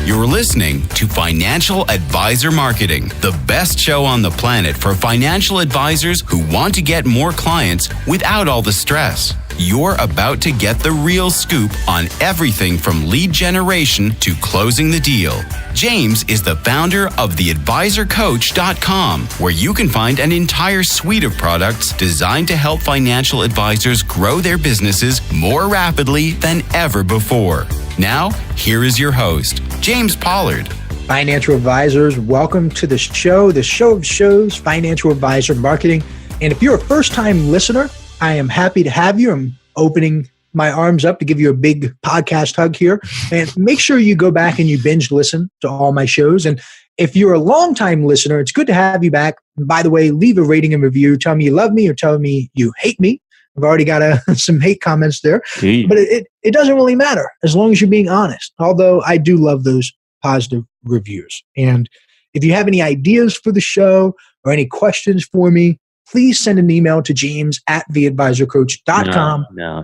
You're listening to Financial Advisor Marketing, the best show on the planet for financial advisors who want to get more clients without all the stress. You're about to get the real scoop on everything from lead generation to closing the deal. James is the founder of theadvisorcoach.com, where you can find an entire suite of products designed to help financial advisors grow their businesses more rapidly than ever before. Now, here is your host, James Pollard. Financial advisors, welcome to the show of shows, Financial Advisor Marketing. And if you're a first-time listener, I am happy to have you. I'm opening my arms up to give you a big podcast hug here. And make sure you go back and you binge listen to all my shows. And if you're a long-time listener, it's good to have you back. And by the way, leave a rating and review. Tell me you love me or tell me you hate me. I've already got some hate comments there. But it doesn't really matter as long as you're being honest. Although I do love those positive reviews. And if you have any ideas for the show or any questions for me, please send an email to james@theadvisorcoach.com. No.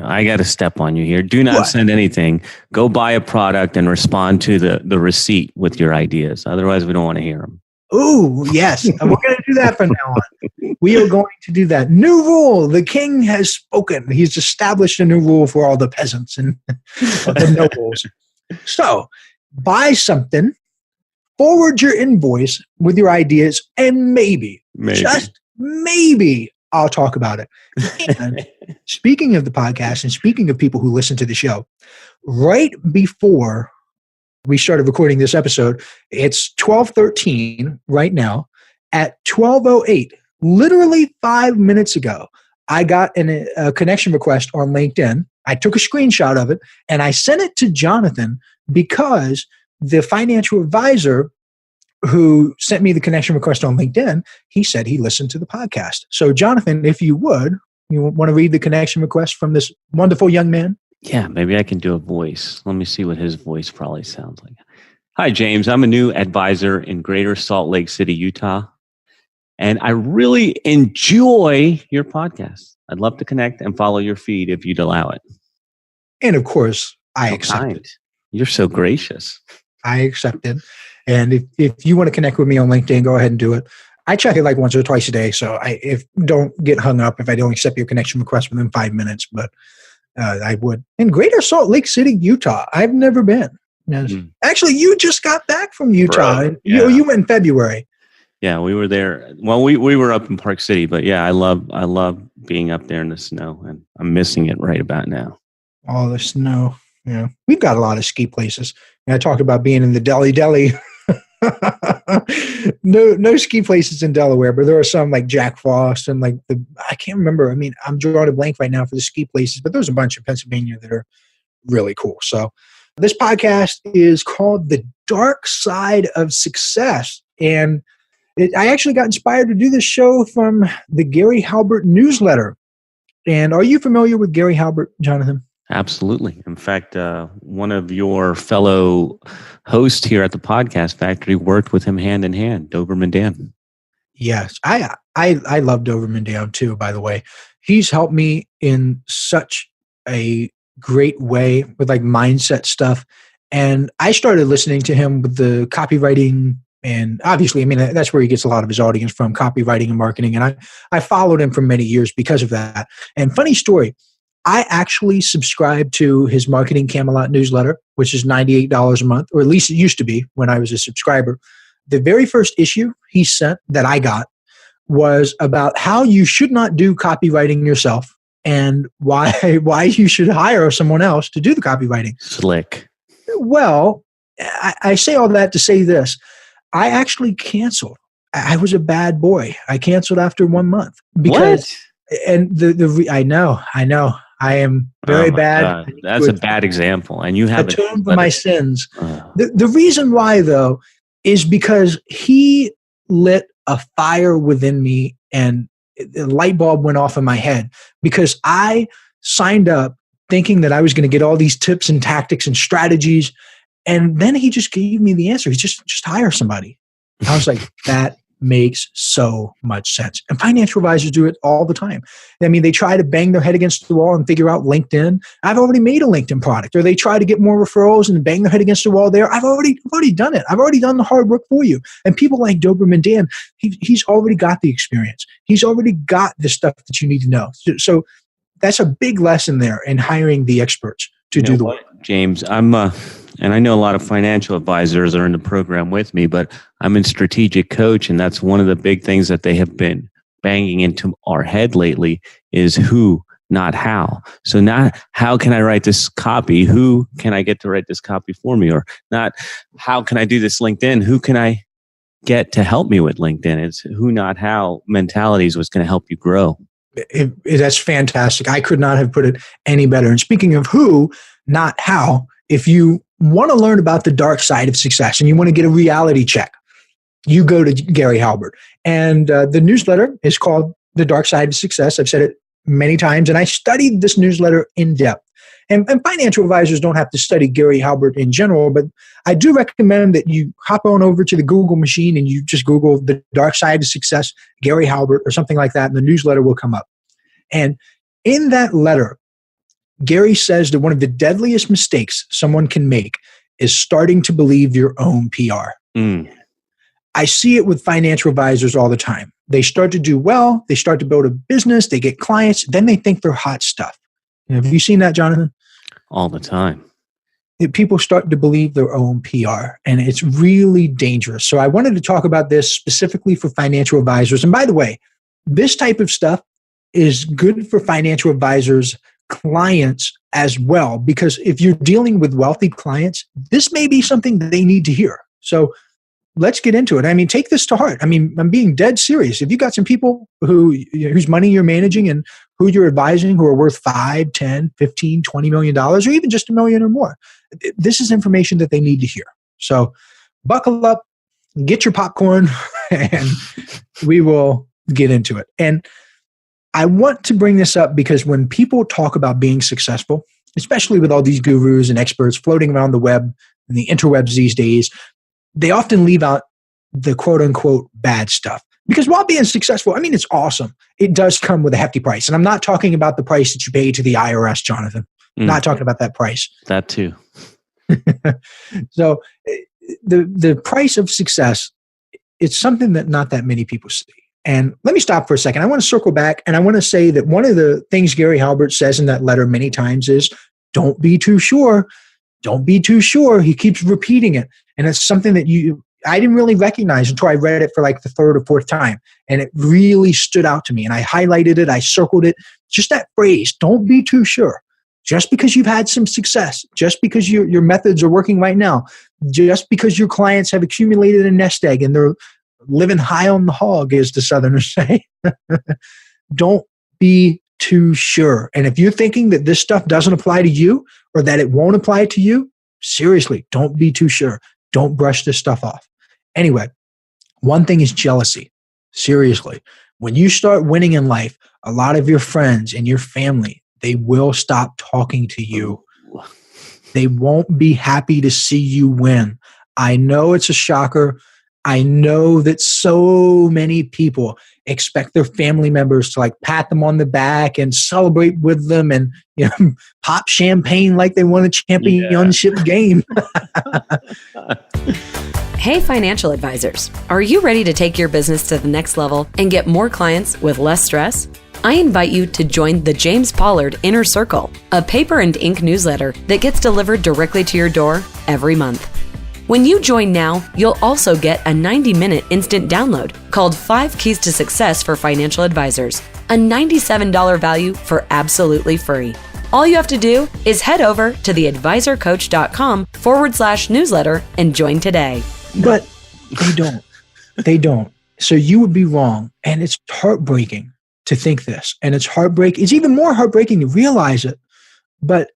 I got to step on you here. Do not send anything. Go buy a product and respond to the receipt with your ideas. Otherwise, we don't want to hear them. Oh, yes. We're going to do that from now on. We are going to do that. New rule. The king has spoken. He's established a new rule for all the peasants and the nobles. So, buy something, forward your invoice with your ideas, and maybe, just maybe, I'll talk about it. And speaking of the podcast and speaking of people who listen to the show, right before we started recording this episode, it's 12:13 right now. At 12:08, literally 5 minutes ago, I got a connection request on LinkedIn. I took a screenshot of it and I sent it to Jonathan because the financial advisor who sent me the connection request on LinkedIn, he said he listened to the podcast. So Jonathan, if you would, you want to read the connection request from this wonderful young man? Yeah, maybe I can do a voice. Let me see what his voice probably sounds like. Hi, James. I'm a new advisor in Greater Salt Lake City, Utah, and I really enjoy your podcast. I'd love to connect and follow your feed if you'd allow it. And of course, I accept it. You're so gracious. I accept it. And if you want to connect with me on LinkedIn, go ahead and do it. I check it like once or twice a day, so don't get hung up if I don't accept your connection request within 5 minutes, but I would. In Greater Salt Lake City, Utah, I've never been. Actually, you just got back from Utah. Right. Yeah. You went in February. Yeah, we were there. Well, we were up in Park City, but yeah, I love being up there in the snow, and I'm missing it right about now. All the snow. Yeah, we've got a lot of ski places. And I talked about being in the Deli. No ski places in Delaware, but there are some like Jack Frost and like I can't remember. I mean, I'm drawing a blank right now for the ski places, but there's a bunch in Pennsylvania that are really cool. So this podcast is called The Dark Side of Success. And I actually got inspired to do this show from the Gary Halbert newsletter. And are you familiar with Gary Halbert, Jonathan? Absolutely. In fact, one of your fellow hosts here at the Podcast Factory worked with him hand in hand, Doberman Dan. Yes, I love Doberman Dan too, by the way. He's helped me in such a great way with like mindset stuff. And I started listening to him with the copywriting, and obviously, I mean, that's where he gets a lot of his audience from, copywriting and marketing. And I followed him for many years because of that. And funny story, I actually subscribed to his Marketing Camelot newsletter, which is $98 a month, or at least it used to be when I was a subscriber. The very first issue he sent that I got was about how you should not do copywriting yourself and why you should hire someone else to do the copywriting. Slick. Well, I say all that to say this. I actually canceled. I was a bad boy. I canceled after 1 month. Because, what? And I know. I am very bad. God. That's a bad example. And you haven't atoned for my sins. The reason why, though, is because he lit a fire within me and the light bulb went off in my head because I signed up thinking that I was going to get all these tips and tactics and strategies. And then he just gave me the answer. He just hire somebody. I was like, that makes so much sense. And financial advisors do it all the time. I mean, they try to bang their head against the wall and figure out LinkedIn. I've already made a LinkedIn product. Or they try to get more referrals and bang their head against the wall there. I've already done it. I've already done the hard work for you. And people like Doberman Dan, he's already got the experience. He's already got the stuff that you need to know. So that's a big lesson there in hiring the experts to do the work. James, and I know a lot of financial advisors are in the program with me, but I'm in strategic coach, and that's one of the big things that they have been banging into our head lately is who, not how. So not how can I write this copy? Who can I get to write this copy for me? Or not how can I do this LinkedIn? Who can I get to help me with LinkedIn? It's who, not how mentality is what's going to help you grow. That's fantastic. I could not have put it any better. And speaking of who, not how, if you want to learn about the dark side of success and you want to get a reality check, you go to Gary Halbert. And the newsletter is called The Dark Side of Success. I've said it many times, and I studied this newsletter in depth. And financial advisors don't have to study Gary Halbert in general, but I do recommend that you hop on over to the Google machine and you just Google The Dark Side of Success, Gary Halbert, or something like that, and the newsletter will come up. And in that letter, Gary says that one of the deadliest mistakes someone can make is starting to believe your own PR. I see it with financial advisors all the time. They start to do well, they start to build a business, they get clients, then they think they're hot stuff. Have you seen that, Jonathan? All the time. People start to believe their own PR, and it's really dangerous. So I wanted to talk about this specifically for financial advisors. And by the way, this type of stuff is good for financial advisors' clients as well, because if you're dealing with wealthy clients, this may be something that they need to hear. So let's get into it. I mean, take this to heart. I mean, I'm being dead serious. If you got some people whose money you're managing and who you're advising who are worth $5, $10, $15, $20 million, or even just $1 million or more, this is information that they need to hear. So buckle up, get your popcorn, and we will get into it. And I want to bring this up because when people talk about being successful, especially with all these gurus and experts floating around the web and the interwebs these days, they often leave out the quote unquote bad stuff. Because while being successful, I mean, it's awesome. It does come with a hefty price. And I'm not talking about the price that you pay to the IRS, Jonathan. Not talking about that price. That too. So the price of success, it's something that not that many people see. And let me stop for a second. I want to circle back, and I want to say that one of the things Gary Halbert says in that letter many times is, don't be too sure. Don't be too sure. He keeps repeating it. And it's something that I didn't really recognize until I read it for like the third or fourth time. And it really stood out to me. And I highlighted it. I circled it. Just that phrase, don't be too sure. Just because you've had some success, just because your methods are working right now, just because your clients have accumulated a nest egg and they're living high on the hog, as the Southerners say, don't be too sure. And if you're thinking that this stuff doesn't apply to you or that it won't apply to you, seriously, don't be too sure. Don't brush this stuff off. Anyway, one thing is jealousy. Seriously, when you start winning in life, a lot of your friends and your family, they will stop talking to you. They won't be happy to see you win. I know it's a shocker. I know that so many people expect their family members to like pat them on the back and celebrate with them and pop champagne like they won a championship game. Hey, financial advisors, are you ready to take your business to the next level and get more clients with less stress? I invite you to join the James Pollard Inner Circle, a paper and ink newsletter that gets delivered directly to your door every month. When you join now, you'll also get a 90-minute instant download called 5 Keys to Success for Financial Advisors, a $97 value for absolutely free. All you have to do is head over to theadvisorcoach.com/newsletter and join today. But they don't. So you would be wrong. And it's heartbreaking to think this. And it's even more heartbreaking to realize it. But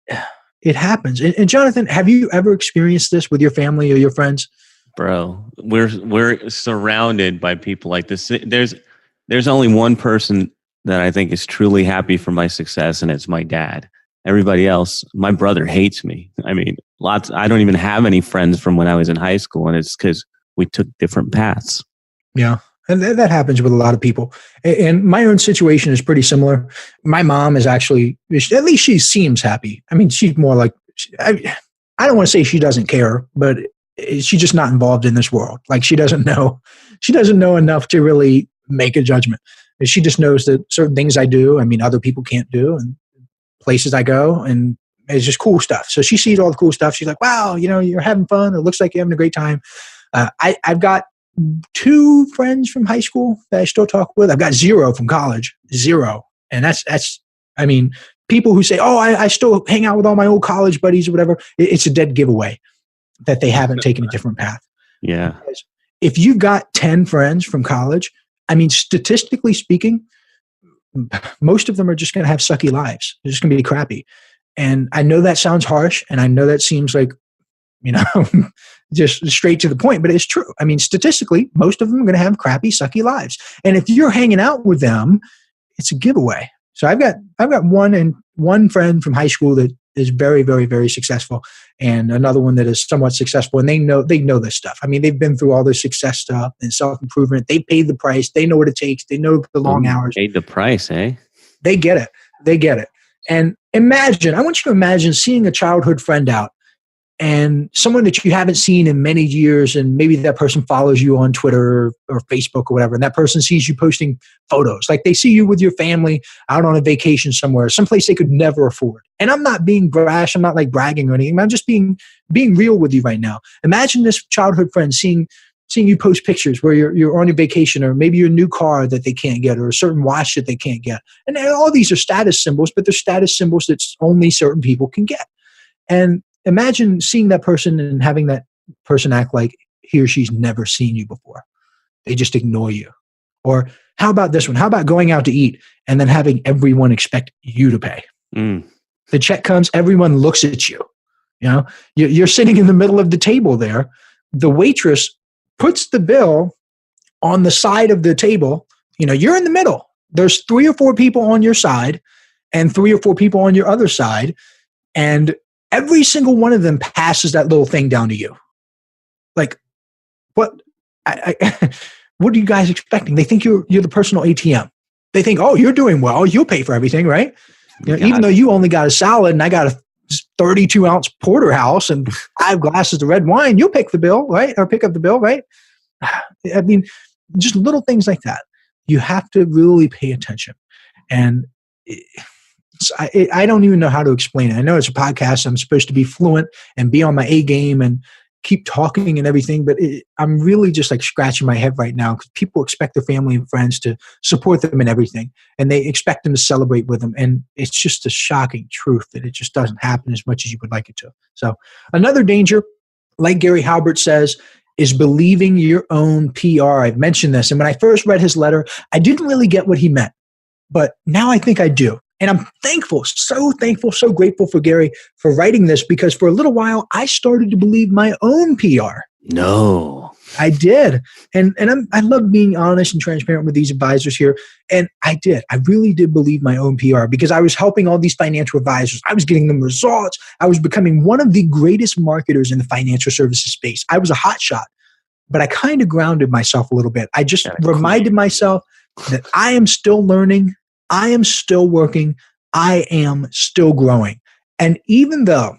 it happens. And Jonathan, have you ever experienced this with your family or your friends? Bro, we're surrounded by people like this. There's only one person that I think is truly happy for my success, and it's my dad. Everybody else, my brother hates me. I mean, I don't even have any friends from when I was in high school, and it's because we took different paths. Yeah. And that happens with a lot of people. And my own situation is pretty similar. My mom is actually, at least she seems happy. I mean, she's more like, I don't want to say she doesn't care, but she's just not involved in this world. Like she doesn't know enough to really make a judgment. She just knows that certain things I do, I mean, other people can't do, and places I go, and it's just cool stuff. So she sees all the cool stuff. She's like, wow, you're having fun. It looks like you're having a great time. I've got 2 friends from high school that I still talk with. I've got 0 from college, 0. And that's, I mean, people who say, oh, I still hang out with all my old college buddies or whatever. It's a dead giveaway that they haven't taken a different path. Yeah. Because if you've got 10 friends from college, I mean, statistically speaking, most of them are just going to have sucky lives. They're just going to be crappy. And I know that sounds harsh, and I know that seems like, just straight to the point, but it's true. I mean, statistically, most of them are going to have crappy, sucky lives. And if you're hanging out with them, it's a giveaway. So I've got one friend from high school that is very, very, very successful, and another one that is somewhat successful. And they know this stuff. I mean, they've been through all this success stuff and self-improvement. They paid the price. They know what it takes. They know the long hours. Paid the price, eh? They get it. And I want you to imagine seeing a childhood friend out, and someone that you haven't seen in many years, and maybe that person follows you on Twitter or Facebook or whatever, and that person sees you posting photos. Like they see you with your family out on a vacation somewhere, someplace they could never afford. And I'm not being brash. I'm not like bragging or anything. I'm just being real with you right now. Imagine this childhood friend seeing you post pictures where you're on your vacation, or maybe your new car that they can't get, or a certain watch that they can't get. And all these are status symbols, but they're status symbols that only certain people can get. And imagine seeing that person and having that person act like he or she's never seen you before. They just ignore you. Or how about this one? How about going out to eat and then having everyone expect you to pay? The check comes, everyone looks at you. You're sitting in the middle of the table there. The waitress puts the bill on the side of the table. You're in the middle. There's 3 or 4 people on your side and 3 or 4 people on your other side. And every single one of them passes that little thing down to you. Like, what? What are you guys expecting? They think you're the personal ATM. They think, oh, you're doing well. You'll pay for everything, right? Even though you only got a salad and I got a 32-ounce porterhouse and 5 glasses of red wine, you'll pick the bill, right? Or pick up the bill, right? I mean, just little things like that. You have to really pay attention. And I don't even know how to explain it. I know it's a podcast. I'm supposed to be fluent and be on my A game and keep talking and everything, but I'm really just like scratching my head right now because people expect their family and friends to support them in everything, and they expect them to celebrate with them. And it's just a shocking truth that it just doesn't happen as much as you would like it to. So another danger, like Gary Halbert says, is believing your own PR. I've mentioned this. And when I first read his letter, I didn't really get what he meant, but now I think I do. And I'm thankful, so grateful for Gary for writing this, because for a little while, I started to believe my own PR. No. I did. And I love being honest and transparent with these advisors here. And I did. I really did believe my own PR because I was helping all these financial advisors. I was getting them results. I was becoming one of the greatest marketers in the financial services space. I was a hot shot, but I kind of grounded myself a little bit. I just reminded myself that I am still learning. I am still working. I am still growing. And even though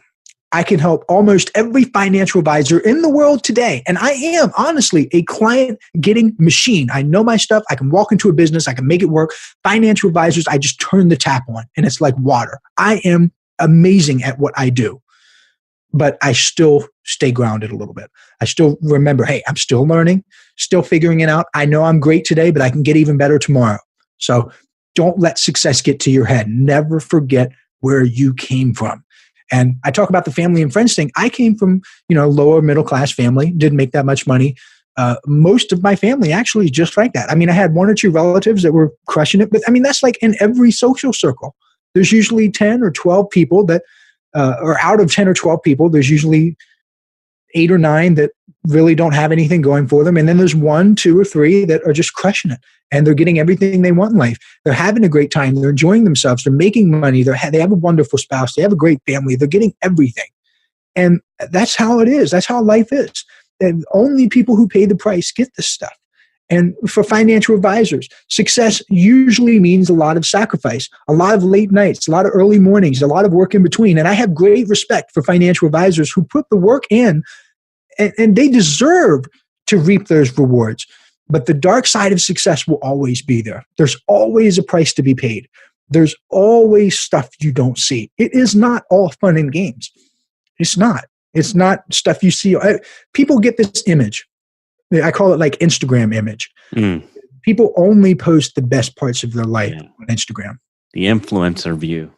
I can help almost every financial advisor in the world today, and I am honestly a client getting machine. I know my stuff. I can walk into a business. I can make it work. Financial advisors, I just turn the tap on and it's like water. I am amazing at what I do, but I still stay grounded a little bit. I still remember, hey, I'm still learning, still figuring it out. I know I'm great today, but I can get even better tomorrow. So don't let success get to your head. Never forget where you came from. And I talk about the family and friends thing. I came from, lower middle class family, didn't make that much money. Most of my family actually is just like that. I mean, I had 1 or 2 relatives that were crushing it, but I mean, that's like in every social circle. There's usually 10 or 12 people that, or out of 10 or 12 people, there's usually 8 or 9 that really don't have anything going for them. And then there's 1, 2, or 3 that are just crushing it. And they're getting everything they want in life. They're having a great time. They're enjoying themselves. They're making money. They have a wonderful spouse. They have a great family. They're getting everything. And that's how it is. That's how life is. And only people who pay the price get this stuff. And for financial advisors, success usually means a lot of sacrifice, a lot of late nights, a lot of early mornings, a lot of work in between. And I have great respect for financial advisors who put the work in, and they deserve to reap those rewards. But the dark side of success will always be there. There's always a price to be paid. There's always stuff you don't see. It is not all fun and games. It's not. It's not stuff you see. People get this image. I call it like Instagram image. People only post the best parts of their life on Instagram. The influencer view.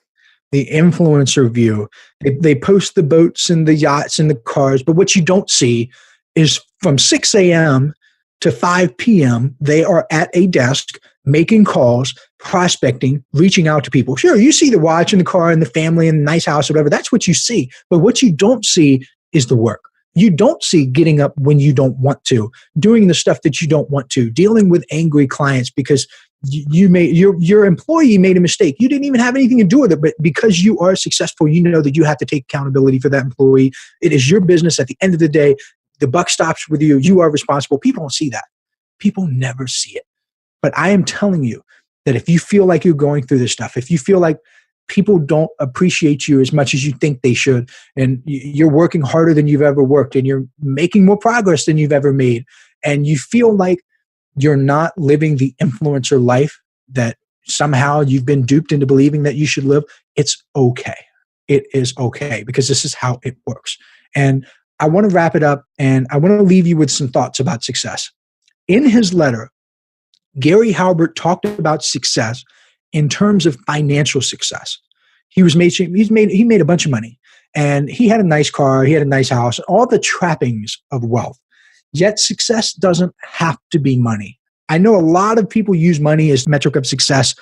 The influencer view. They post the boats and the yachts and the cars, but what you don't see is from 6 a.m. to 5 p.m., they are at a desk making calls, prospecting, reaching out to people. Sure, you see the watch and the car and the family and the nice house or whatever. That's what you see. But what you don't see is the work. You don't see getting up when you don't want to, doing the stuff that you don't want to, dealing with angry clients because your employee made a mistake. You didn't even have anything to do with it, but because you are successful, you know that you have to take accountability for that employee. It is your business. At the end of the day, the buck stops with you. You are responsible. People don't see that. People never see it. But I am telling you that if you feel like you're going through this stuff, if you feel like people don't appreciate you as much as you think they should, and you're working harder than you've ever worked, and you're making more progress than you've ever made, and you feel like you're not living the influencer life that somehow you've been duped into believing that you should live, it's okay. It is okay because this is how it works. And I want to wrap it up, and I want to leave you with some thoughts about success. In his letter, Gary Halbert talked about success in terms of financial success. He made a bunch of money, and he had a nice car, he had a nice house, all the trappings of wealth. Yet success doesn't have to be money. I know a lot of people use money as the metric of success,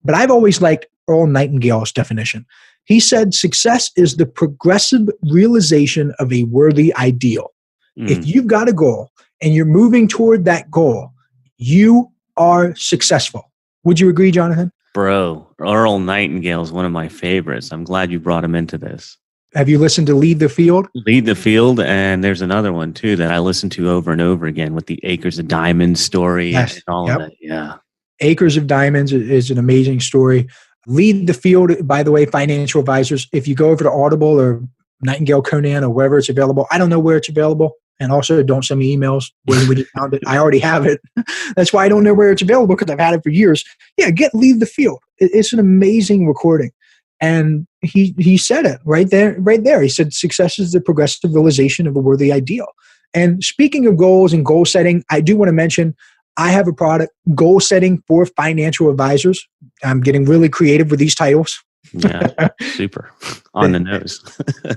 but I've always liked Earl Nightingale's definition. He said success is the progressive realization of a worthy ideal. If you've got a goal and you're moving toward that goal, you are successful. Would you agree, Jonathan? Bro, Earl Nightingale is one of my favorites. I'm glad you brought him into this. Have you listened to Lead the Field? Lead the Field, and there's another one too that I listen to over and over again with the Acres of Diamonds story and all of that. Yeah. Acres of Diamonds is an amazing story. Lead the Field, by the way, financial advisors, if you go over to Audible or Nightingale Conan or wherever it's available, I don't know where it's available. And also don't send me emails when you found it. I already have it. That's why I don't know where it's available because I've had it for years. Yeah, Lead the Field. It's an amazing recording. And he said it right there. He said, success is the progressive realization of a worthy ideal. And speaking of goals and goal setting, I do want to mention I have a product, Goal Setting for Financial Advisors. I'm getting really creative with these titles. Yeah, super. On the nose.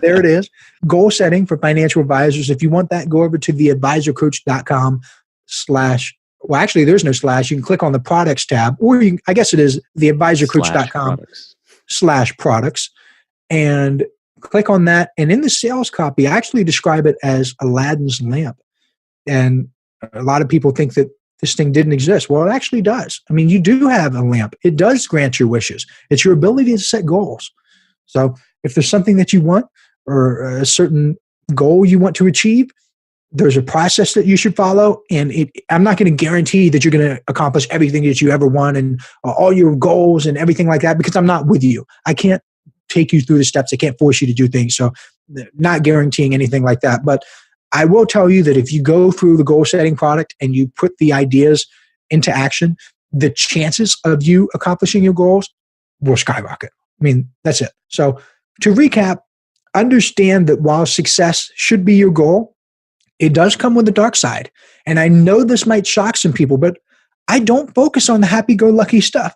There it is. Goal Setting for Financial Advisors. If you want that, go over to theadvisorcoach.com/ well, actually, there's no slash. You can click on the products tab, or I guess it is theadvisorcoach.com /products, and click on that. And in the sales copy, I actually describe it as Aladdin's lamp. And a lot of people think that this thing didn't exist. Well, it actually does. I mean, you do have a lamp. It does grant your wishes. It's your ability to set goals. So if there's something that you want or a certain goal you want to achieve, there's a process that you should follow. And I'm not going to guarantee that you're going to accomplish everything that you ever want and all your goals and everything like that because I'm not with you. I can't take you through the steps. I can't force you to do things. So not guaranteeing anything like that. But I will tell you that if you go through the goal setting product and you put the ideas into action, the chances of you accomplishing your goals will skyrocket. I mean, that's it. So to recap, understand that while success should be your goal, it does come with the dark side. And I know this might shock some people, but I don't focus on the happy-go-lucky stuff.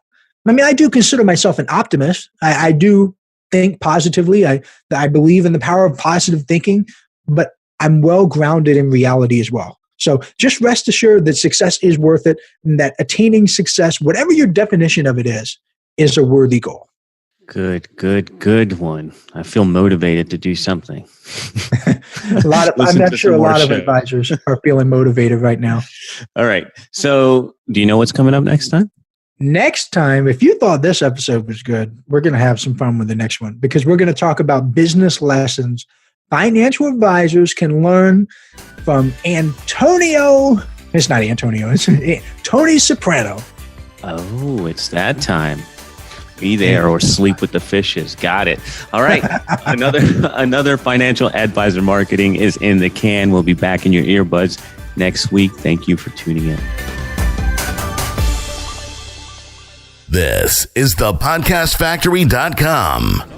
I mean, I do consider myself an optimist. I do think positively. I believe in the power of positive thinking, but I'm well grounded in reality as well. So just rest assured that success is worth it and that attaining success, whatever your definition of it is a worthy goal. Good one. I feel motivated to do something. I'm not sure a lot of advisors are feeling motivated right now. All right. So do you know what's coming up next time? Next time, if you thought this episode was good, we're going to have some fun with the next one because we're going to talk about business lessons financial advisors can learn from Antonio It's not Antonio. It's Tony Soprano. Oh, it's that time. Be there or sleep with the fishes. Got it. All right. Another financial advisor marketing is in the can. We'll be back in your earbuds next week. Thank you for tuning in. This is thepodcastfactory.com.